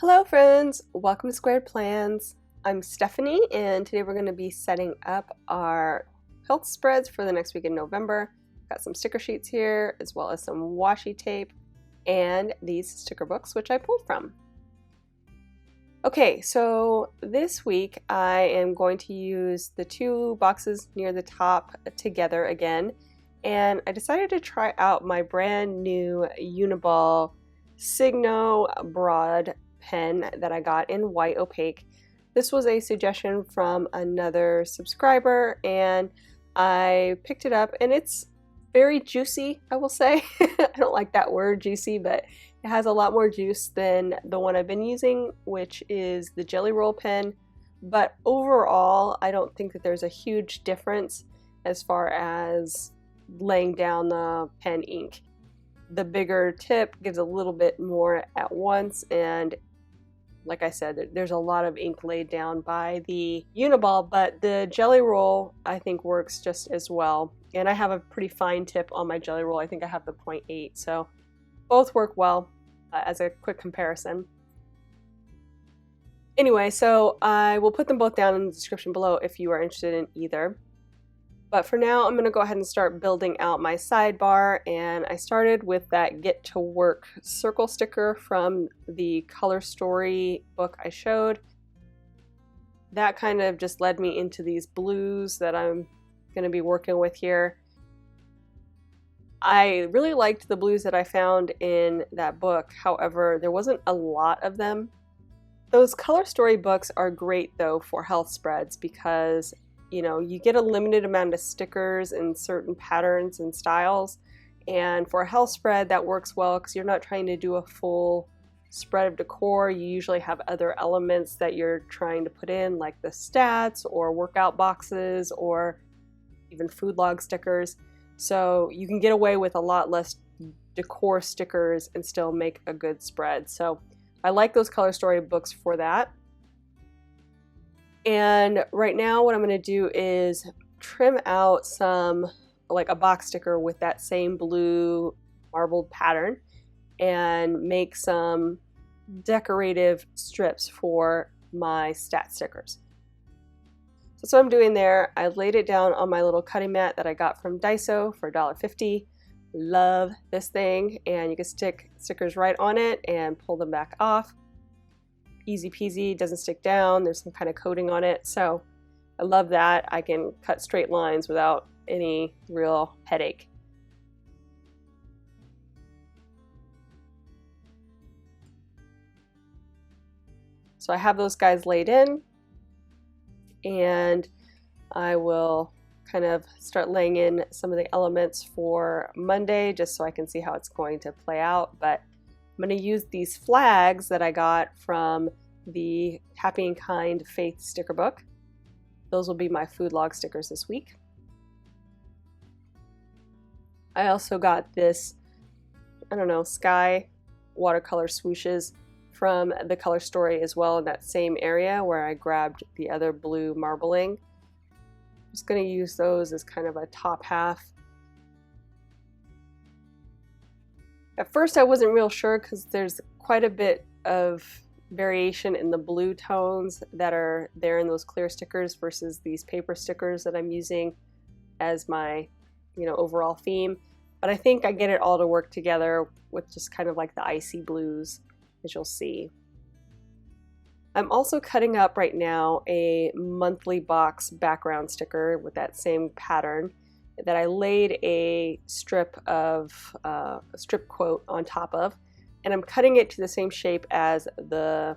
Hello friends, welcome to Squared Plans. I'm Stephanie and today we're going to be setting up our health spreads for the next week in November. Got some sticker sheets here as well as some washi tape and these sticker books which I pulled from. Okay, so this week I am going to use the two boxes near the top together again, and I decided to try out my brand new Uniball Signo Broad pen that I got in white opaque. This was a suggestion from another subscriber and I picked it up, and it's very juicy, I will say. I don't like that word juicy, but it has a lot more juice than the one I've been using, which is the Jelly Roll pen. But overall, I don't think that there's a huge difference as far as laying down the pen ink. The bigger tip gives a little bit more at once, and like I said, there's a lot of ink laid down by the Uniball, but the Jelly Roll I think works just as well. And I have a pretty fine tip on my Jelly Roll. I think I have the 0.8, so both work well as a quick comparison. Anyway, so I will put them both down in the description below if you are interested in either. But for now, I'm going to go ahead and start building out my sidebar, and I started with that Get to Work circle sticker from the Color Story book I showed. That kind of just led me into these blues that I'm going to be working with here. I really liked the blues that I found in that book, however, there wasn't a lot of them. Those Color Story books are great though for health spreads because you get a limited amount of stickers in certain patterns and styles, and for a health spread that works well because you're not trying to do a full spread of decor. You usually have other elements that you're trying to put in, like the stats or workout boxes or even food log stickers, so you can get away with a lot less decor stickers and still make a good spread. So I like those Color Story books for that. And right now what I'm going to do is trim out some, like a box sticker with that same blue marbled pattern, and make some decorative strips for my stat stickers. So that's what I'm doing there. I laid it down on my little cutting mat that I got from Daiso for $1.50. Love this thing, and you can stick stickers right on it and pull them back off. Easy peasy, doesn't stick down, there's some kind of coating on it, so I love that. I can cut straight lines without any real headache. So I have those guys laid in, and I will kind of start laying in some of the elements for Monday just so I can see how it's going to play out. But I'm going to use these flags that I got from the Happy and Kind Faith sticker book. Those will be my food log stickers this week. I also got this, I don't know, sky watercolor swooshes from the Color Story as well, in that same area where I grabbed the other blue marbling. I'm just going to use those as kind of a top half. At first I wasn't real sure because there's quite a bit of variation in the blue tones that are there in those clear stickers versus these paper stickers that I'm using as my overall theme. But I think I get it all to work together with just kind of like the icy blues, as you'll see. I'm also cutting up right now a monthly box background sticker with that same pattern that I laid a strip of a strip quote on top of, and I'm cutting it to the same shape as the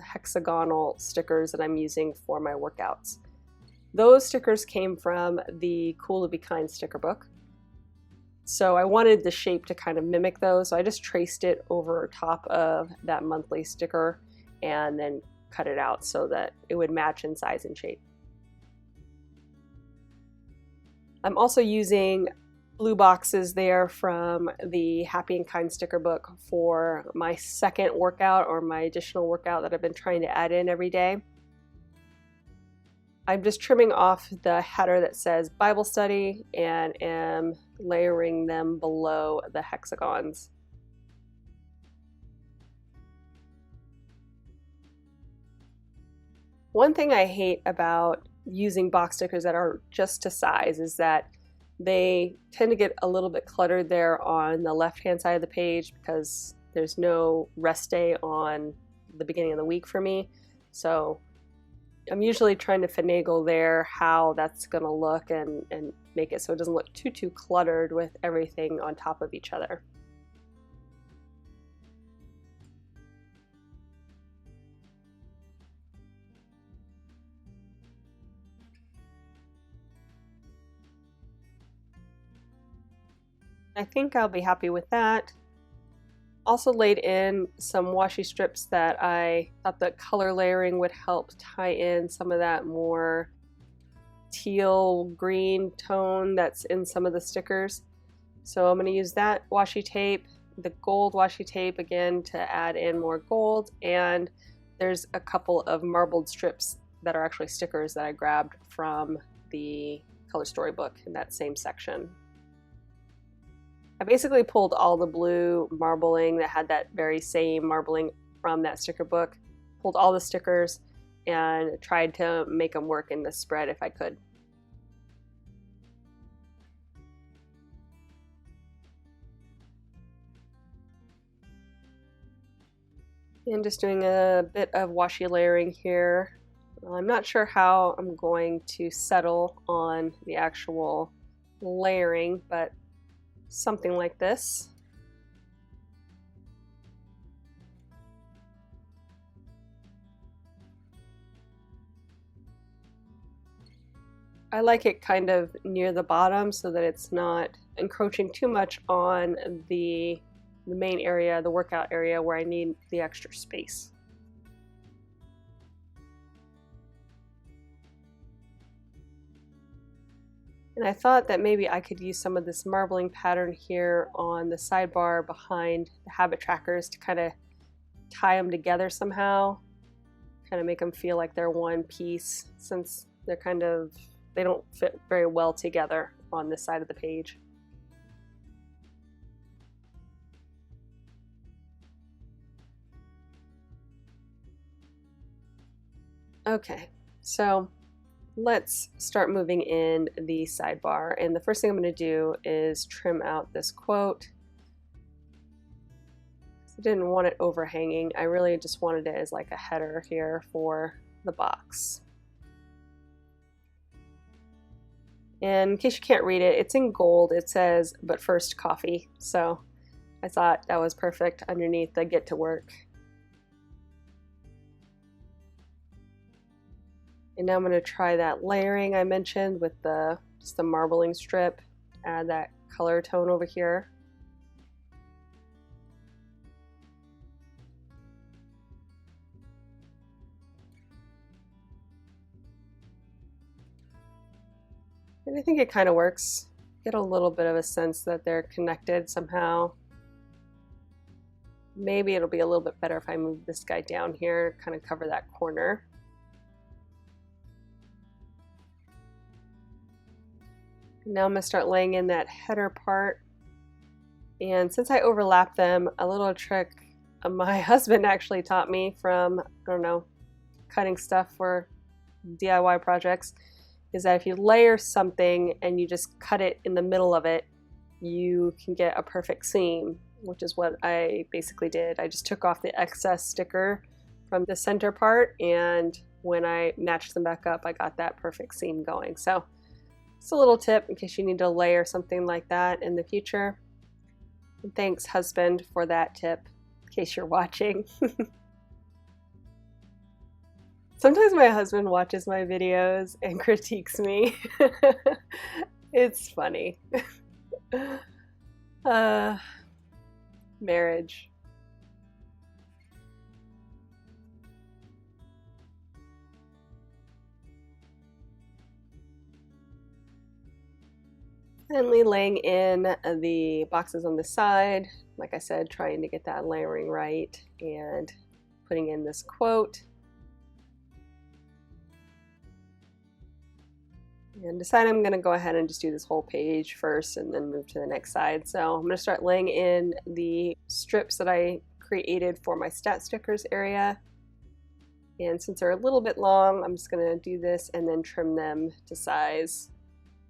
hexagonal stickers that I'm using for my workouts. Those stickers came from the Cool to Be Kind sticker book, so I wanted the shape to kind of mimic those, so I just traced it over top of that monthly sticker and then cut it out so that it would match in size and shape. I'm also using blue boxes there from the Happy and Kind sticker book for my second workout, or my additional workout that I've been trying to add in every day. I'm just trimming off the header that says Bible study and am layering them below the hexagons. One thing I hate about using box stickers that are just to size is that they tend to get a little bit cluttered there on the left-hand side of the page because there's no rest day on the beginning of the week for me. So I'm usually trying to finagle there how that's going to look and make it so it doesn't look too cluttered with everything on top of each other. I think I'll be happy with that. Also laid in some washi strips that I thought the color layering would help tie in some of that more teal green tone that's in some of the stickers. So I'm going to use that washi tape, the gold washi tape again to add in more gold, and there's a couple of marbled strips that are actually stickers that I grabbed from the color storybook in that same section. I basically pulled all the blue marbling that had that very same marbling from that sticker book, pulled all the stickers, and tried to make them work in the spread if I could. And just doing a bit of washi layering here. I'm not sure how I'm going to settle on the actual layering, but something like this. I like it kind of near the bottom so that it's not encroaching too much on the main area, the workout area where I need the extra space. And I thought that maybe I could use some of this marbling pattern here on the sidebar behind the habit trackers to kind of tie them together somehow, kind of make them feel like they're one piece since they're they don't fit very well together on this side of the page. Okay, so let's start moving in the sidebar, and the first thing I'm going to do is trim out this quote. I didn't want it overhanging. I really just wanted it as like a header here for the box. And in case you can't read it, it's in gold. It says, "But first coffee." So I thought that was perfect underneath the "Get to Work." And now I'm going to try that layering I mentioned with just the marbling strip, add that color tone over here. And I think it kind of works. Get a little bit of a sense that they're connected somehow. Maybe it'll be a little bit better if I move this guy down here, kind of cover that corner. Now I'm going to start laying in that header part. And since I overlap them, a little trick my husband actually taught me from, I don't know, cutting stuff for DIY projects, is that if you layer something and you just cut it in the middle of it, you can get a perfect seam, which is what I basically did. I just took off the excess sticker from the center part, and when I matched them back up, I got that perfect seam going. So it's a little tip in case you need to layer something like that in the future. And thanks, husband, for that tip, in case you're watching. Sometimes my husband watches my videos and critiques me. It's funny. Marriage. Finally laying in the boxes on the side, like I said, trying to get that layering right and putting in this quote. And decide I'm going to go ahead and just do this whole page first and then move to the next side. So I'm going to start laying in the strips that I created for my stat stickers area. And since they're a little bit long, I'm just going to do this and then trim them to size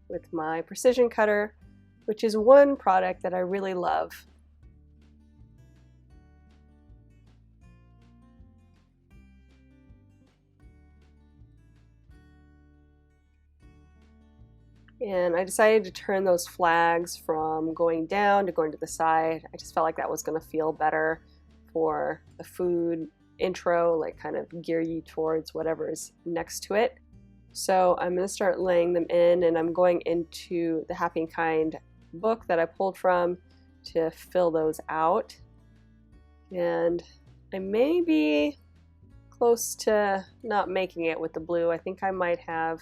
with my precision cutter, which is one product that I really love. And I decided to turn those flags from going down to going to the side. I just felt like that was going to feel better for the food intro, like kind of gear you towards whatever's next to it. So I'm going to start laying them in, and I'm going into the Happy and Kind book that I pulled from to fill those out. And I may be close to not making it with the blue. I think I might have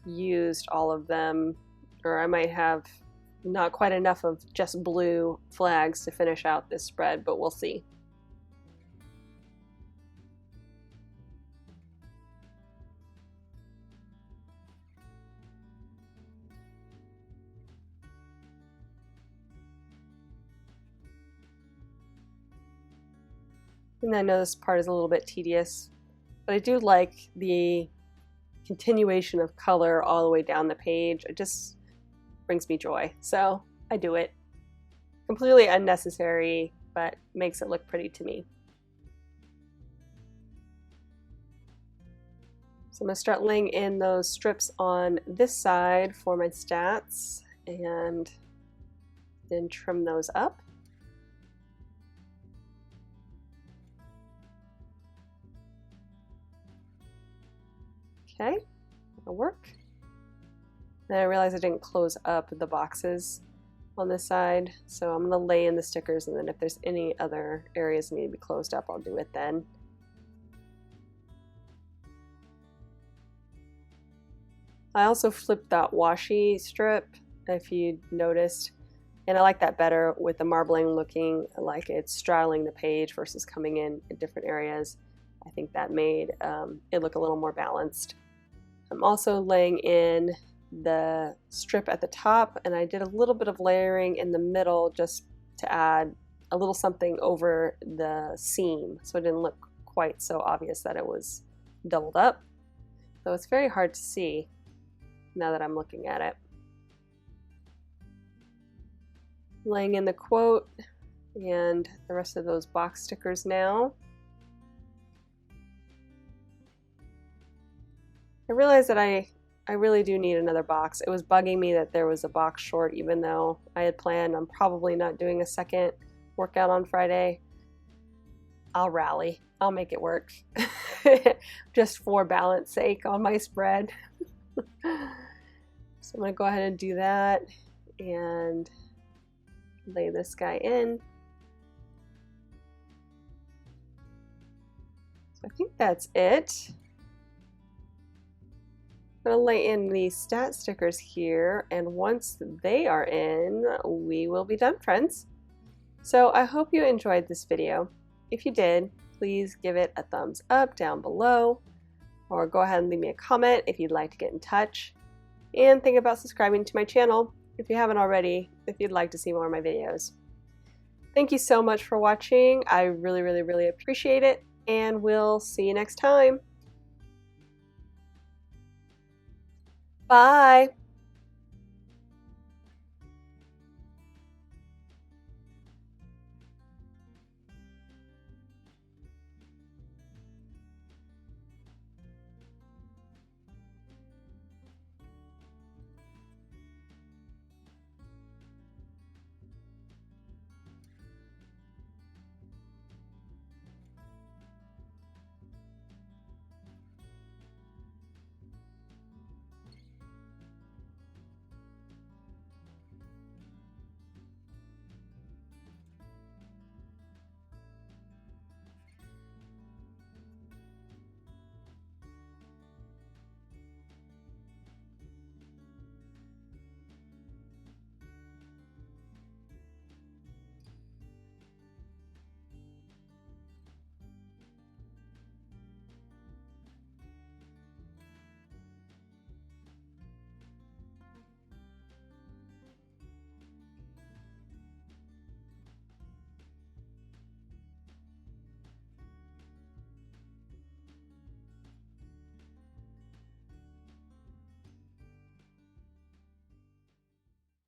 used all of them, or I might have not quite enough of just blue flags to finish out this spread, but we'll see. And I know this part is a little bit tedious, but I do like the continuation of color all the way down the page. It just brings me joy, so I do it. Completely unnecessary, but makes it look pretty to me. So I'm going to start laying in those strips on this side for my stats and then trim those up. Okay, that'll work. Then I realized I didn't close up the boxes on this side, so I'm going to lay in the stickers, and then if there's any other areas that need to be closed up, I'll do it then. I also flipped that washi strip, if you noticed, and I like that better with the marbling looking like it's straddling the page versus coming in different areas. I think that made it look a little more balanced. I'm also laying in the strip at the top, and I did a little bit of layering in the middle just to add a little something over the seam so it didn't look quite so obvious that it was doubled up. So it's very hard to see now that I'm looking at it. Laying in the quote and the rest of those box stickers now. I realized that I really do need another box. It was bugging me that there was a box short, even though I had planned on probably not doing a second workout on Friday. I'll rally. I'll make it work. Just for balance sake on my spread. So I'm going to go ahead and do that and lay this guy in. So I think that's it. I'm going to lay in these stat stickers here, and once they are in, we will be done, friends. So I hope you enjoyed this video. If you did, please give it a thumbs up down below, or go ahead and leave me a comment if you'd like to get in touch. And think about subscribing to my channel if you haven't already, if you'd like to see more of my videos. Thank you so much for watching. I really, really, really appreciate it, and we'll see you next time. Bye!